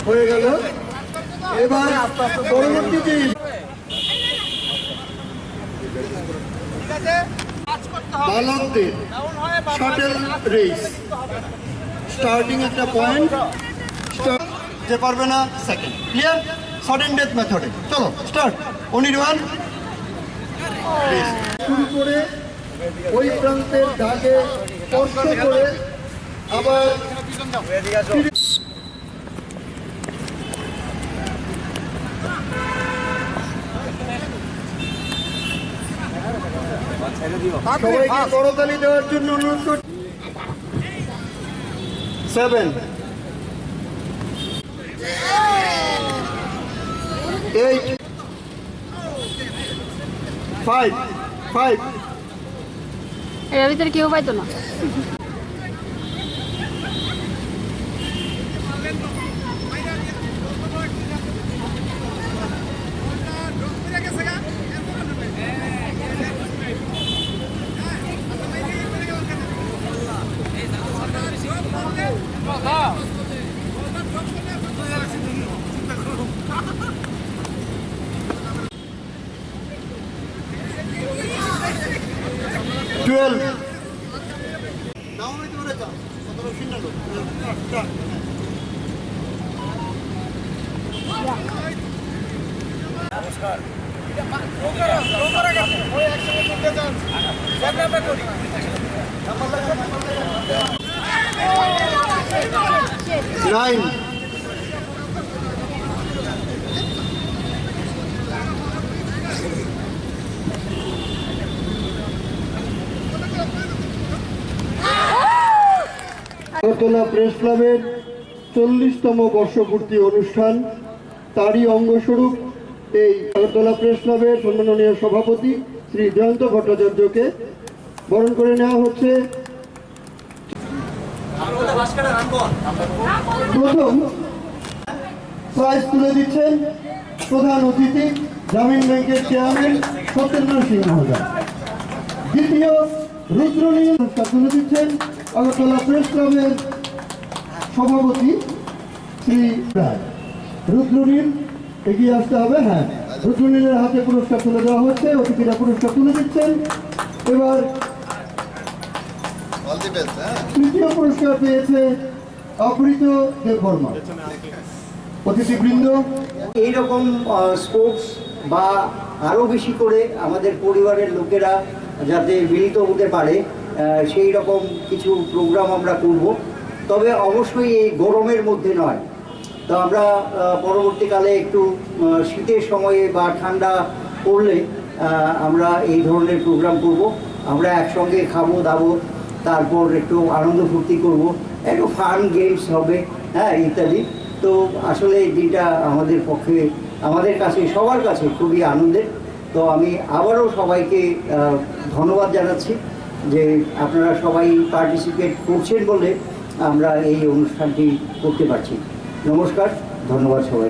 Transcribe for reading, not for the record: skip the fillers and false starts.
হয়ে গেল। এবার পরবর্তী যে বালকদের শাটল রেস, স্টার্টিং একটা পয়েন্ট, যে পারবে না সেকেন্ড। ক্লিয়ার? সাডেন ডেথ মেথডে চলো স্টার্ট। অনির্বাণ শুরু করে ওই প্রান্তের দাগে স্পর্শ করে আবার সবাইকে করতালি দেওয়ার জন্য অনুরোধ করছি। 7 8 5 5 এর ভিতরে কেউ পাইতো না। Nine. আগরতলা প্রেস ক্লাবের 40তম বর্ষপূর্তি অনুষ্ঠান, তারই অঙ্গস্বরূপ এই আগরতলা প্রেস ক্লাবের সম্মাননীয় সভাপতি শ্রী জয়ন্ত ভট্টাচার্যকে বরণ করে নেওয়া হচ্ছে। প্রথম প্রাইজ তুলে দিচ্ছেন প্রধান অতিথি গ্রামীণ ব্যাংকের চেয়ারম্যান সত্যেন্দ্র সিং মহোদয়। দ্বিতীয় রুদ্রনীল পুরস্কার তুলে দিচ্ছেন আগরতলা প্রেস ক্লাবের সভাপতি শ্রী রায়। রুদ্রনীল এগিয়ে আসতে হবে। হ্যাঁ, রুদ্রনীলের হাতে পুরস্কার তুলে দেওয়া হচ্ছে, অতিথিরা পুরস্কার তুলে দিচ্ছেন। এবার তৃতীয় পুরস্কার পেয়েছে অপৃত দেববর্মা। অতিথিবৃন্দ, এইরকম স্পোর্টস বা আরও বেশি করে আমাদের পরিবারের লোকেরা যাতে মিলিত হতে পারে সেই রকম কিছু প্রোগ্রাম আমরা করব, তবে অবশ্যই এই গরমের মধ্যে নয়। তো আমরা পরবর্তীকালে একটু শীতের সময়ে বা ঠান্ডা পড়লে আমরা এই ধরনের প্রোগ্রাম করব। আমরা একসঙ্গে খাবো দাবো, তারপর একটু আনন্দ ফুর্তি করব, একটু ফান গেমস হবে, হ্যাঁ, ইত্যাদি। তো আসলে এই দিনটা আমাদের পক্ষে, আমাদের কাছে, সবার কাছে খুবই আনন্দের। তো আমি আবারও সবাইকে ধন্যবাদ জানাচ্ছি যে আপনারা সবাই পার্টিসিপেট করছেন বলে আমরা এই অনুষ্ঠানটি করতে পারছি। নমস্কার, ধন্যবাদ সবাই।